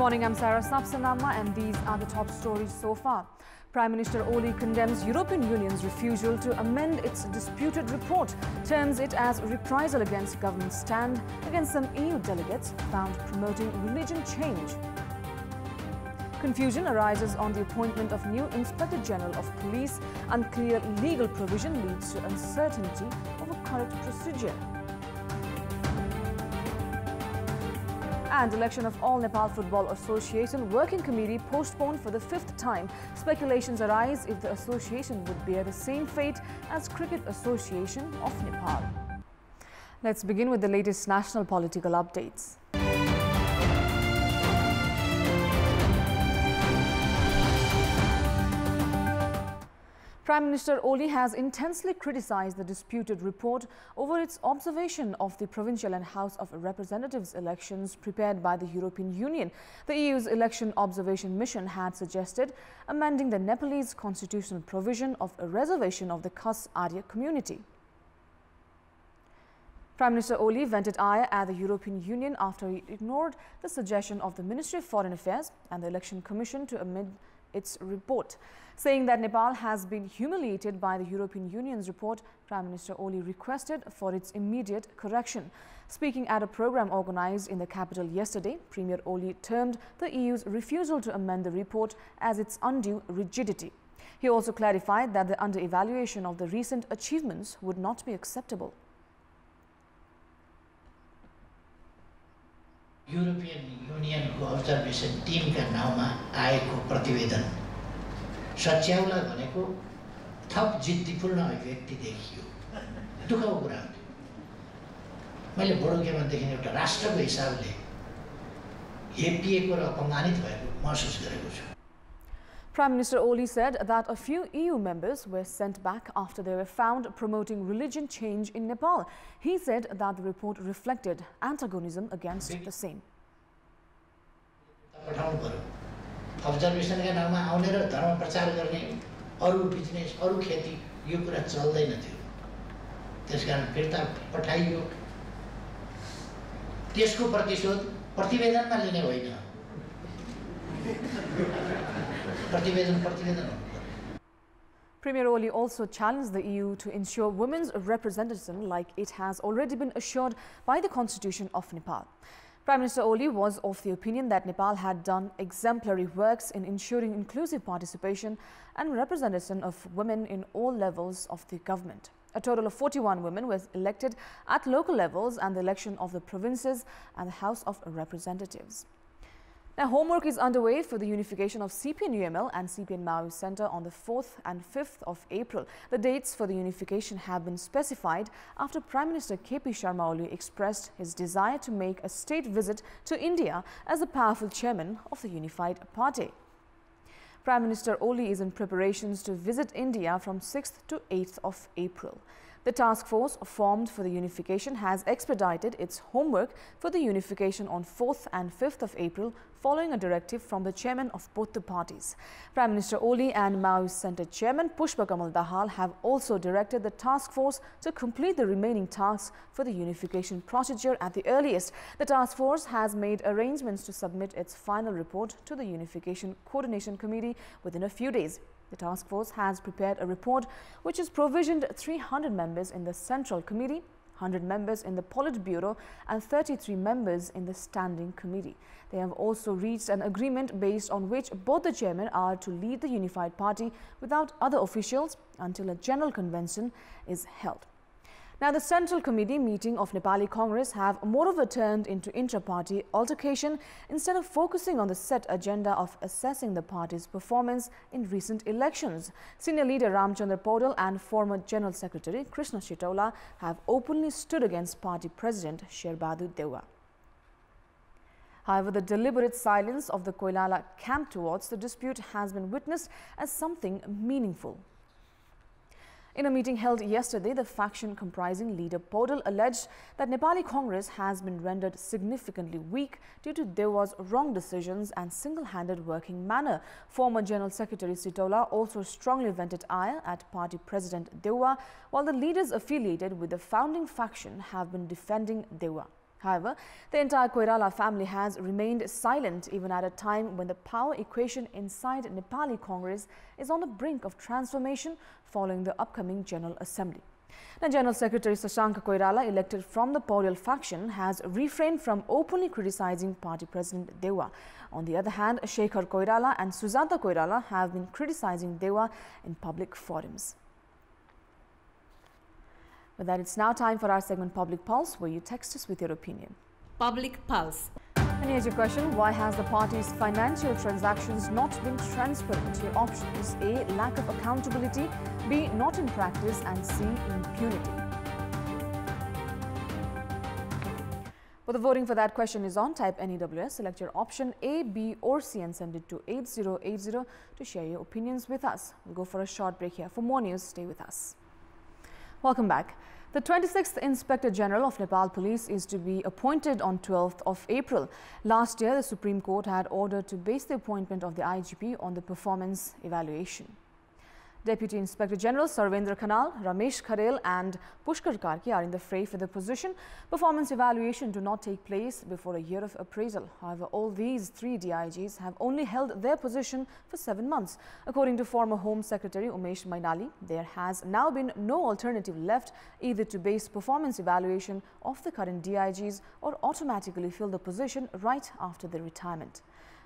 morning, I'm Sarah Sapsanama and these are the top stories so far. Prime Minister Oli condemns European Union's refusal to amend its disputed report, terms it as reprisal against government's stand against some EU delegates found promoting religion change. Confusion arises on the appointment of new Inspector General of Police. Unclear legal provision leads to uncertainty of a correct procedure. And election of All Nepal Football Association Working Committee postponed for the 5th time. Speculations arise if the association would bear the same fate as Cricket Association of Nepal. Let's begin with the latest national political updates. Prime Minister Oli has intensely criticized the disputed report over its observation of the provincial and House of Representatives elections prepared by the European Union. The EU's election observation mission had suggested amending the Nepalese constitutional provision of a reservation of the Khas Arya community. Prime Minister Oli vented ire at the European Union after he ignored the suggestion of the Ministry of Foreign Affairs and the Election Commission to amend its report. Saying that Nepal has been humiliated by the European Union's report, Prime Minister Oli requested for its immediate correction. Speaking at a program organized in the capital yesterday, Premier Oli termed the EU's refusal to amend the report as its undue rigidity. He also clarified that the under-evaluation of the recent achievements would not be acceptable. European Union observation team का नाममा आएको प्रतिवेदन सच्याउला भनेको थप जिद्दीपूर्ण अभिव्यक्ति देखियो दुःखको कुरा हो मैले बडो के भनेदेखि एउटा राष्ट्रको हिसाबले हेपिएको र अपमानित भएको महसुस गरेको छु. Prime Minister Oli said that a few EU members were sent back after they were found promoting religion change in Nepal. He said that the report reflected antagonism against the same. Observation का नाममा आउने र धर्म प्रचार गर्ने अरु business अरु खेती यो कुरा चल्दैन थियो. त्यसकारण फिर्ता पठाइयो. त्यसको प्रतिशोध प्रतिवेदनमा लिने होइन. Premier Oli also challenged the EU to ensure women's representation like it has already been assured by the Constitution of Nepal. Prime Minister Oli was of the opinion that Nepal had done exemplary works in ensuring inclusive participation and representation of women in all levels of the government. A total of 41 women were elected at local levels and the election of the provinces and the House of Representatives. Now, homework is underway for the unification of CPN UML and CPN Maoist Centre on the 4th and 5th of April. The dates for the unification have been specified after Prime Minister KP Sharma Oli expressed his desire to make a state visit to India as the powerful chairman of the unified party. Prime Minister Oli is in preparations to visit India from 6th to 8th of April. The task force formed for the unification has expedited its homework for the unification on 4th and 5th of April following a directive from the chairman of both the parties. Prime Minister Oli and Maoist Centre Chairman Pushpa Kamal Dahal have also directed the task force to complete the remaining tasks for the unification procedure at the earliest. The task force has made arrangements to submit its final report to the Unification Coordination Committee within a few days. The task force has prepared a report which has provisioned 300 members in the Central Committee, 100 members in the Politburo and 33 members in the Standing Committee. They have also reached an agreement based on which both the chairmen are to lead the unified party without other officials until a general convention is held. Now, the Central Committee meeting of Nepali Congress have moreover turned into intra-party altercation instead of focusing on the set agenda of assessing the party's performance in recent elections. Senior leader Ramchandra Paudel and former General Secretary Krishna Shitola have openly stood against party president Sherbadu Dewa. However, the deliberate silence of the Koilala camp towards the dispute has been witnessed as something meaningful. In a meeting held yesterday, the faction comprising leader Paudel alleged that Nepali Congress has been rendered significantly weak due to Dewa's wrong decisions and single-handed working manner. Former General Secretary Sitola also strongly vented ire at party president Dewa, while the leaders affiliated with the founding faction have been defending Dewa. However, the entire Koirala family has remained silent even at a time when the power equation inside Nepali Congress is on the brink of transformation following the upcoming General Assembly. Now, General Secretary Sashanka Koirala, elected from the Paurial faction, has refrained from openly criticizing Party President Dewa. On the other hand, Shekhar Koirala and Sujata Koirala have been criticizing Dewa in public forums. With that, it's now time for our segment Public Pulse, where you text us with your opinion. Public Pulse. And here's your question: why has the party's financial transactions not been transparent? Your options: A, lack of accountability; B, not in practice; and C, impunity. Well, the voting for that question is on. Type NEWS, select your option A, B or C and send it to 8080 to share your opinions with us. We'll go for a short break here. For more news, stay with us. Welcome back. The 26th Inspector General of Nepal Police is to be appointed on 12th of April. Last year, the Supreme Court had ordered to base the appointment of the IGP on the performance evaluation. Deputy Inspector General Sarvendra Khanal, Ramesh Kharel and Pushkar Karki are in the fray for the position. Performance evaluation do not take place before a year of appraisal. However, all these three DIGs have only held their position for 7 months. According to former Home Secretary Umesh Mainali, there has now been no alternative left either to base performance evaluation of the current DIGs or automatically fill the position right after their retirement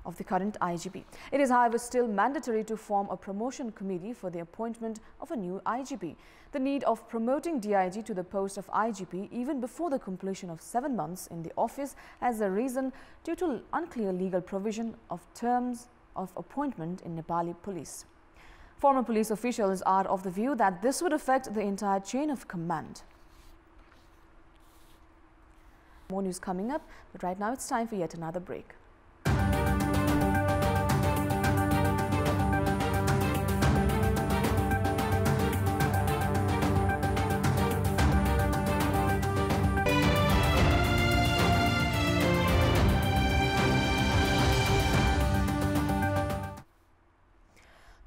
of the current IGP. It is, however, still mandatory to form a promotion committee for the appointment of a new IGP. The need of promoting DIG to the post of IGP even before the completion of 7 months in the office has arisen due to unclear legal provision of terms of appointment in Nepali Police. Former police officials are of the view that this would affect the entire chain of command. More news coming up, but right now it's time for yet another break.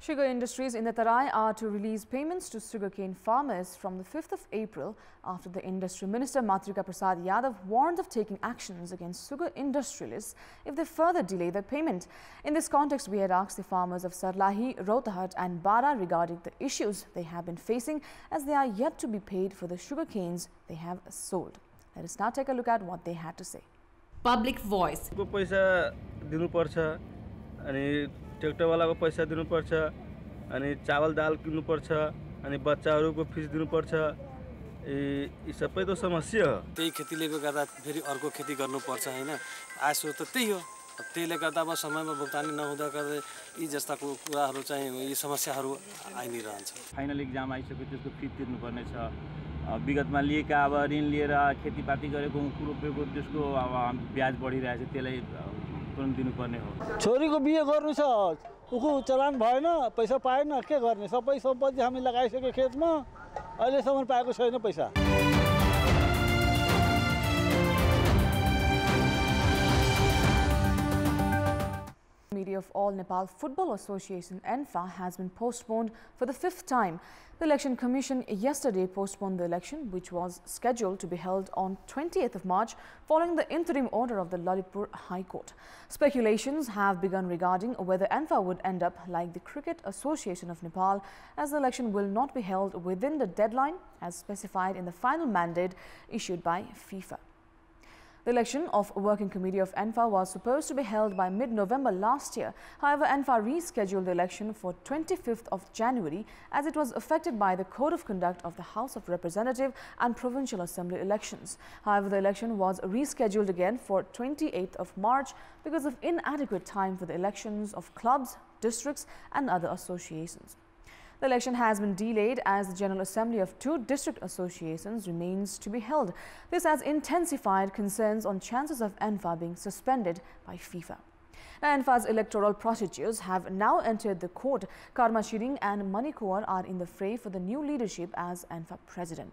Sugar industries in the Tarai are to release payments to sugarcane farmers from the 5th of April after the Industry Minister Matrika Prasad Yadav warned of taking actions against sugar industrialists if they further delay their payment. In this context, we had asked the farmers of Sarlahi, Rotahat and Bara regarding the issues they have been facing as they are yet to be paid for the sugar canes they have sold. Let us now take a look at what they had to say. Public Voice. Tractor वाला को पैसा दिनु पर्छ अनि चावल दाल किन्नु पर्छ अनि बच्चाहरुको फीस दिनु पर्छ यी सबै त समस्या हो त्यही खेतीले गर्दा फेरि अर्को खेती गर्नु पर्छ हैन आशो त त्यही हो त्यसले गर्दा अब समयमा भुक्तानी नहुँदा गर्दै यी जस्ताको कुराहरु चाहिँ यी समस्याहरु आइ नै रहन्छ फाइनल एक्जाम आइसक्यो त्यसको फी तिर्नु पर्ने छ विगतमा लिएका अब ऋण लिएर खेतीपाती गरेको रुपैयाँको त्यसको अब ब्याज बढिरहेछ त्यसलाई दिनुपर्ने हो छोरीको बिहे गर्नु छ उखु चलान भएन पैसा पाएन के गर्ने सबै सम्पत्ति हामी लगाइसक्यो खेतमा अहिलेसम्म पाएको छैन पैसा Media of All Nepal Football Association (ENFA) has been postponed for the 5th time. The Election Commission yesterday postponed the election, which was scheduled to be held on 20th of March following the interim order of the Lalitpur High Court. Speculations have begun regarding whether ENFA would end up like the Cricket Association of Nepal, as the election will not be held within the deadline as specified in the final mandate issued by FIFA. The election of Working Committee of ENFA was supposed to be held by mid-November last year. However, ENFA rescheduled the election for 25th of January as it was affected by the Code of Conduct of the House of Representative and Provincial Assembly elections. However, the election was rescheduled again for 28th of March because of inadequate time for the elections of clubs, districts and other associations. The election has been delayed as the General Assembly of 2 district associations remains to be held. This has intensified concerns on chances of ENFA being suspended by FIFA. Now, ENFA's electoral procedures have now entered the court. Karma Shiring and Manikuar are in the fray for the new leadership as ENFA president.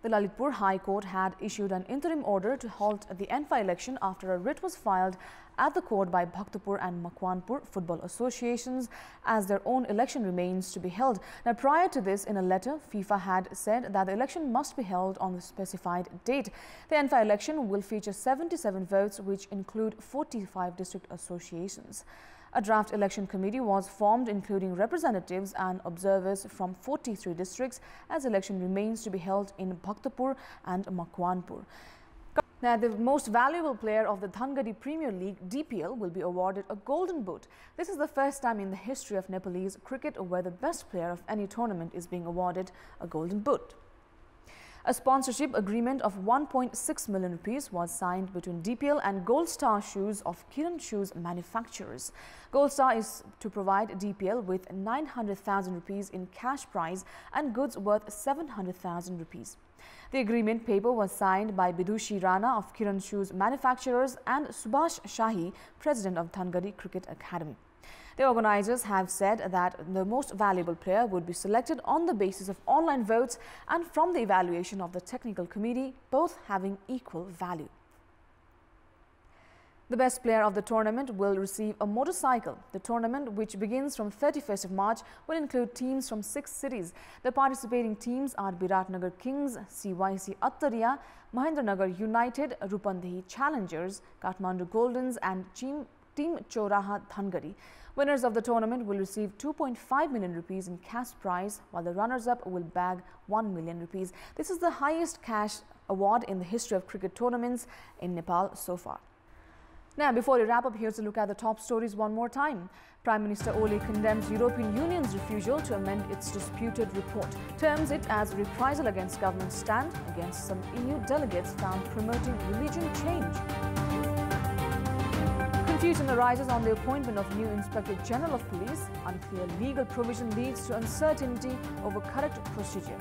The Lalitpur High Court had issued an interim order to halt the NFA election after a writ was filed at the court by Bhaktapur and Makwanpur football associations as their own election remains to be held. Now, prior to this, in a letter, FIFA had said that the election must be held on the specified date. The NFA election will feature 77 votes, which include 45 district associations. A draft election committee was formed, including representatives and observers from 43 districts, as election remains to be held in Bhaktapur and Makwanpur. Now, the most valuable player of the Dhangadi Premier League, DPL, will be awarded a golden boot. This is the first time in the history of Nepalese cricket where the best player of any tournament is being awarded a golden boot. A sponsorship agreement of 1.6 million rupees was signed between DPL and Gold Star Shoes of Kiran Shoes manufacturers. Gold Star is to provide DPL with 900,000 rupees in cash prize and goods worth 700,000 rupees. The agreement paper was signed by Bidushi Rana of Kiran Shoes manufacturers and Subhash Shahi, president of Dhangadi Cricket Academy. The organizers have said that the most valuable player would be selected on the basis of online votes and from the evaluation of the technical committee, both having equal value. The best player of the tournament will receive a motorcycle. The tournament, which begins from 31st of March, will include teams from 6 cities. The participating teams are Biratnagar Kings, CYC Attaria, Mahendranagar United, Rupandehi Challengers, Kathmandu Goldens and Team Choraha Dhangadi. Winners of the tournament will receive 2.5 million rupees in cash prize, while the runners-up will bag 1 million rupees. This is the highest cash award in the history of cricket tournaments in Nepal so far. Now, before we wrap up, here's a look at the top stories one more time. Prime Minister Oli condemns European Union's refusal to amend its disputed report, terms it as reprisal against government's stand against some EU delegates found promoting religion change. Confusion arises on the appointment of new Inspector General of Police. Unclear legal provision leads to uncertainty over correct procedure.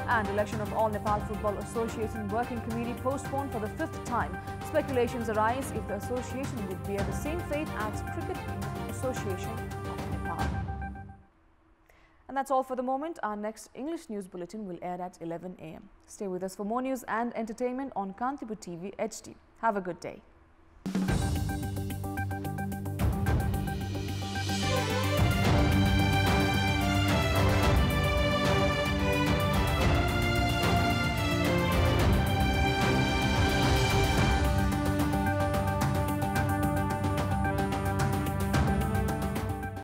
And election of All Nepal Football Association Working Committee postponed for the 5th time. Speculations arise if the association would bear the same fate as Cricket Association of Nepal. And that's all for the moment. Our next English news bulletin will air at 11 a.m. Stay with us for more news and entertainment on Kantipur TV HD. Have a good day.